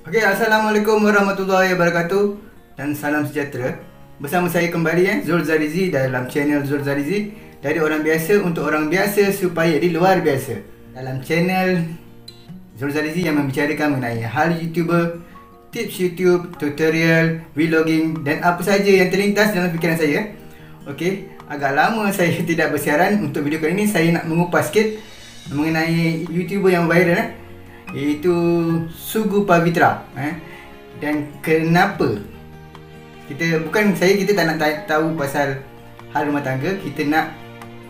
Okey, Assalamualaikum warahmatullahi wabarakatuh dan salam sejahtera. Bersama saya kembali Zul Zarizi dalam channel Zul Zarizi, dari orang biasa untuk orang biasa supaya di luar biasa. Dalam channel Zul Zarizi yang membicarakan mengenai hal YouTuber, tips YouTube, tutorial, vlogging dan apa saja yang terlintas dalam fikiran saya. Okey, agak lama saya tidak bersiaran. Untuk video kali ini saya nak mengupas sikit mengenai YouTuber yang viral iaitu Sugu Pavitra. Dan kenapa kita tak nak tahu pasal hal rumah tangga, kita nak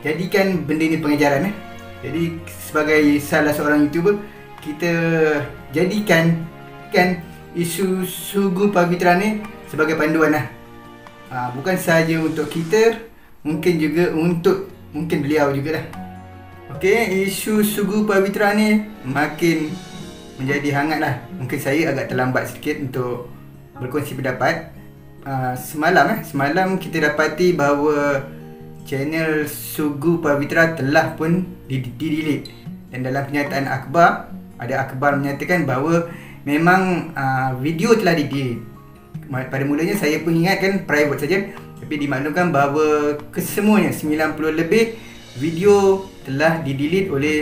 jadikan benda ni pengajaran. Jadi sebagai salah seorang YouTuber, kita jadikan isu Sugu Pavitra ni sebagai panduan bukan sahaja untuk kita, mungkin juga untuk beliau jugalah. Okey, isu Sugu Pavitra ni makin menjadi hangat lah. Mungkin saya agak terlambat sedikit untuk berkongsi pendapat. Semalam kita dapati bahawa channel Sugu Pavitra telah pun di-delete. Dan dalam pernyataan akhbar, ada akhbar menyatakan bahawa memang video telah di-delete. Pada mulanya saya pun ingatkan private saja, tapi dimaklumkan bahawa kesemuanya 90 lebih video telah di-delete oleh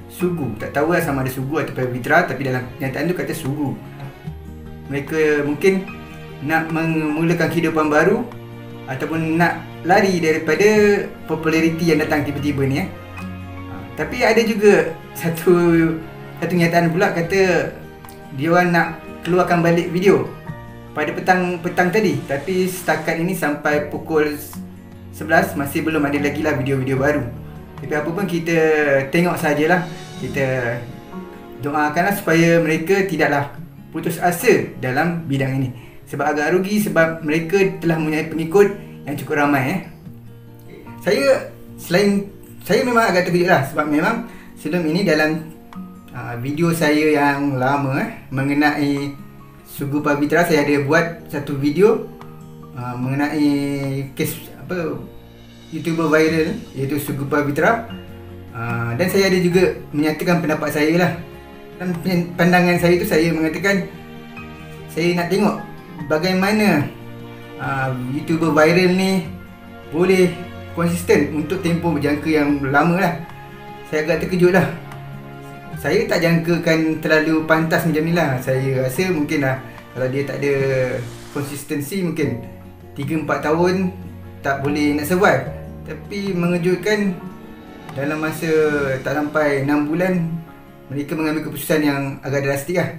Sugu. Tak tahu lah sama ada Sugu atau Pavitra, tapi dalam pernyataan tu kata Sugu. Mereka mungkin nak memulakan kehidupan baru ataupun nak lari daripada populariti yang datang tiba-tiba ni. Tapi ada juga satu kenyataan pula, kata dia orang nak keluarkan balik video pada petang tadi, tapi setakat ini sampai pukul 11 masih belum ada lagi lah video-video baru. Tapi apa pun kita tengok sajalah, kita doakanlah supaya mereka tidaklah putus asa dalam bidang ini. Sebab agak rugi, sebab mereka telah mempunyai pengikut yang cukup ramai. Saya memang agak terkejut lah, sebab memang sebelum ini dalam video saya yang lama mengenai Sugu Pavitra, saya ada buat satu video mengenai kes YouTuber viral iaitu Sugu Pavitra, dan saya ada juga menyatakan pendapat saya lah. Dan pandangan saya tu, saya mengatakan saya nak tengok bagaimana YouTuber viral ni boleh konsisten untuk tempoh berjangka yang lama lah. Saya agak terkejut lah. Saya tak jangkakan terlalu pantas macam ni lah. Saya rasa mungkin lah kalau dia tak ada konsistensi, mungkin 3-4 tahun tak boleh nak survive. Tapi mengejutkan, dalam masa tak sampai 6 bulan mereka mengambil keputusan yang agak drastik lah.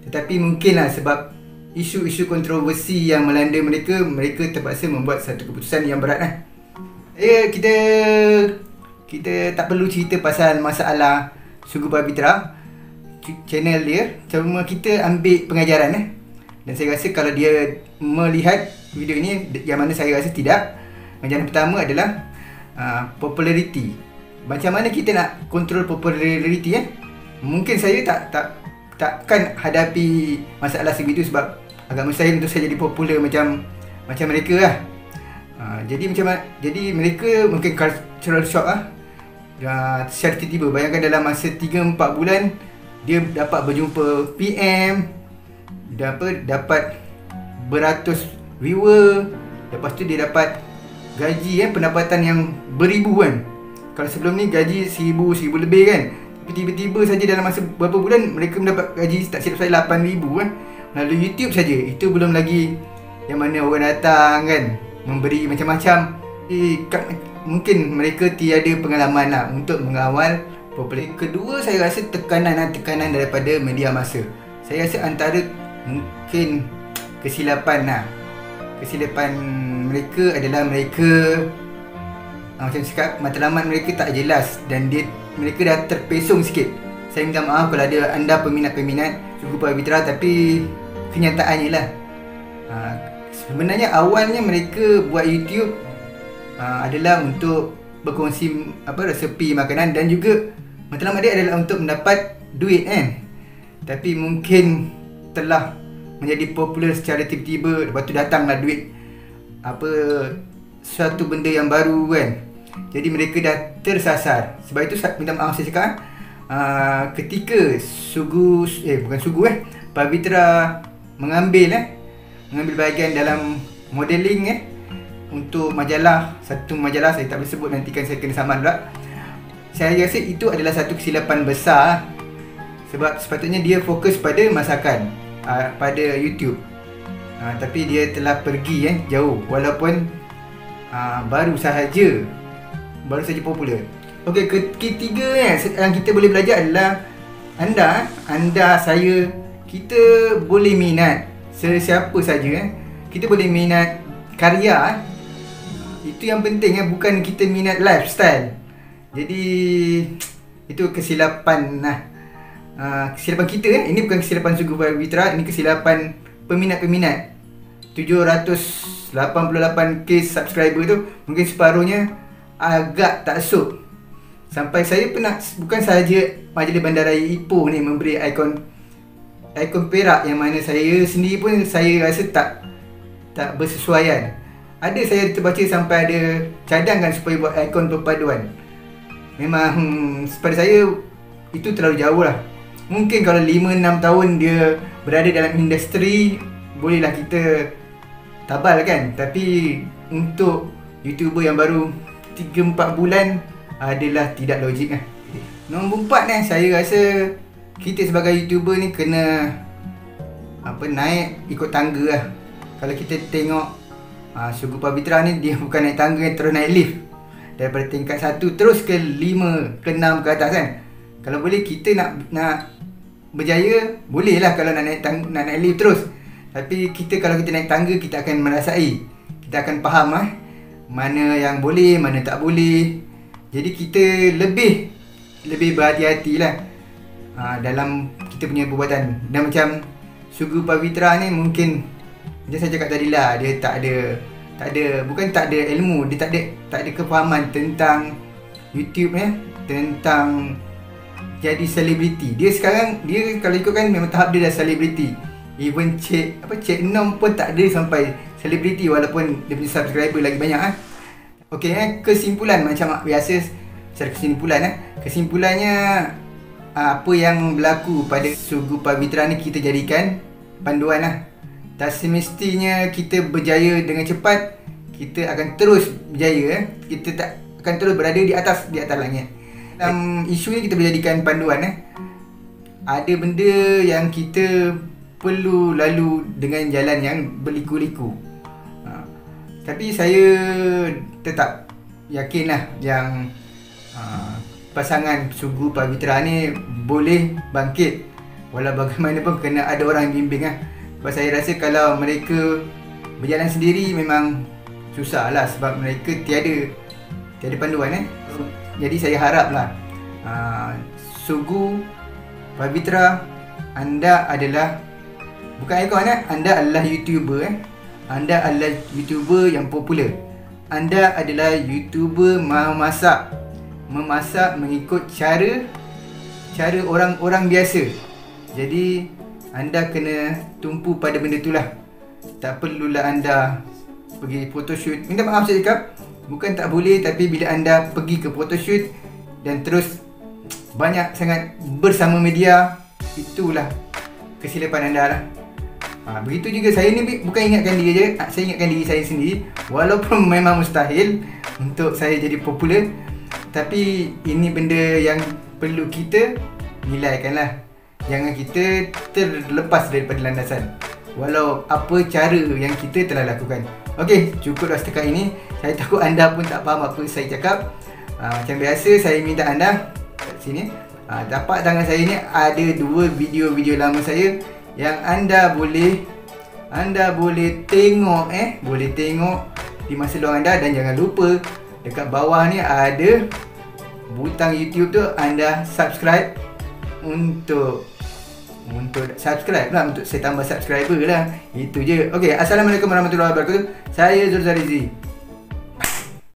Tetapi mungkin lah sebab isu-isu kontroversi yang melanda mereka terpaksa membuat satu keputusan yang berat lah. Kita tak perlu cerita pasal masalah Sugu Pavitra, channel dia, cuma kita ambil pengajaran. Dan saya rasa kalau dia melihat video ini, yang mana saya rasa tidak, pengajaran pertama adalah populariti. Macam mana kita nak kontrol populariti. Mungkin saya takkan hadapi masalah segitu, sebab agak mustahil untuk saya jadi popular macam mereka lah. Jadi mereka mungkin cultural shock lah. Secara tiba-tiba, bayangkan dalam masa 3-4 bulan dia dapat berjumpa PM, dapat beratus viewer, lepas tu dia dapat gaji pendapatan yang beribu kan. Kalau sebelum ni gaji 1000 lebih kan, tapi tiba-tiba saja dalam masa beberapa bulan mereka mendapat gaji tak silap saya 8000 kan. Melalui YouTube saja. Itu belum lagi yang mana orang datang kan, memberi macam-macam. Mungkin mereka tiada pengalaman lah untuk mengawal popular. Kedua, saya rasa tekanan daripada media masa. Saya rasa antara mungkin kesilapan mereka adalah mereka macam cakap, matlamat mereka tak jelas dan mereka dah terpesong sikit. Saya minta maaf kalau ada anda peminat-peminat Sugu Pavitra, tapi kenyataannya lah sebenarnya awalnya mereka buat YouTube adalah untuk berkongsi resepi makanan, dan juga matlamat dia adalah untuk mendapat duit kan. Tapi mungkin telah menjadi popular secara tiba-tiba, lepas tu datanglah duit, suatu benda yang baru kan. Jadi mereka dah tersasar. Sebab itu minta maaf saya cakap ketika Pavitra mengambil bahagian dalam modeling untuk majalah, satu majalah saya tak boleh sebut, nantikan saya kena saman pula. Saya rasa itu adalah satu kesilapan besar sebab sepatutnya dia fokus pada masakan, pada YouTube. Tapi dia telah pergi jauh walaupun baru sahaja popular. Okey, ketiga yang kita boleh belajar adalah anda, saya, kita boleh minat sesiapa saja kita boleh minat karya. Itu yang penting bukan kita minat lifestyle. Jadi itu kesilapan kesilapan kita ini bukan kesilapan Sugu Pavitra, ini kesilapan peminat-peminat. 788k subscriber tu mungkin separuhnya agak tak sup. Sampai saya pernah, bukan sahaja Majlis Bandaraya Ipoh ni memberi ikon perak yang mana saya sendiri pun saya rasa tak bersesuaian. Ada saya terbaca sampai ada cadangan supaya buat ikon perpaduan. Memang pada saya itu terlalu jauh lah. Mungkin kalau 5-6 tahun dia berada dalam industri, bolehlah kita tabal kan. Tapi untuk YouTuber yang baru 3-4 bulan adalah tidak logik lah. Nombor 4 saya rasa kita sebagai YouTuber ni kena naik ikut tangga lah. Kalau kita tengok Sugu Pavitra ni, dia bukan naik tangga, terus naik lift daripada tingkat 1 terus ke 5 ke 6 ke atas kan. Kalau boleh kita nak berjaya, boleh lah kalau nak naik lift terus. Tapi kalau kita naik tangga, kita akan merasai, kita akan faham mana yang boleh, mana tak boleh. Jadi kita lebih berhati-hati lah dalam kita punya perbuatan. Dan macam Sugu Pavitra ni, mungkin macam saya cakap tadi lah, dia bukan tak ada ilmu, dia tak ada kefahaman tentang YouTube tentang jadi selebriti. Dia sekarang, kalau ikutkan memang tahap dia dah selebriti. Even Cik Nom pun tak ada sampai selebriti walaupun dia punya subscriber lagi banyak Okey, kesimpulan macam biasa, secara kesimpulannya apa yang berlaku pada Sugu Pavitra ni kita jadikan panduan lah. Tak semestinya kita berjaya dengan cepat, kita akan terus berjaya kita tak akan terus berada di atas langit. Dalam isu ni kita berjadikan panduan ada benda yang kita perlu lalu dengan jalan yang berliku-liku. Tapi saya tetap yakinlah yang pasangan Sugu Pavitra ni boleh bangkit. Walau bagaimanapun kena ada orang yang bimbing Sebab saya rasa kalau mereka berjalan sendiri memang susah lah, sebab mereka tiada panduan Jadi saya haraplah Sugu Pavitra, anda adalah bukan ikon anda adalah YouTuber Anda adalah YouTuber yang popular. Anda adalah YouTuber memasak mengikut cara orang-orang biasa. Jadi anda kena tumpu pada benda itulah. Tak perlulah anda pergi photoshoot. Minta maaf saya cakap, bukan tak boleh, tapi bila anda pergi ke photoshoot dan terus banyak sangat bersama media, itulah kesilapan anda lah. Begitu juga saya ni bukan ingatkan diri je, saya ingatkan diri saya sendiri. Walaupun memang mustahil untuk saya jadi popular, tapi ini benda yang perlu kita nilaikan lah. Jangan kita terlepas daripada landasan, walau apa cara yang kita telah lakukan. Okey, cukuplah setakat ini. Saya takut anda pun tak faham apa saya cakap. Macam biasa, saya minta anda kat sini, tapak tangan saya ni ada 2 video-video lama saya yang anda boleh tengok boleh tengok di masa luang anda. Dan jangan lupa dekat bawah ni ada butang YouTube tu, anda subscribe untuk subscribe lah, untuk saya tambah subscriber lah. Itu je. Okey, Assalamualaikum warahmatullahi wabarakatuh. Saya Zul Zarizi.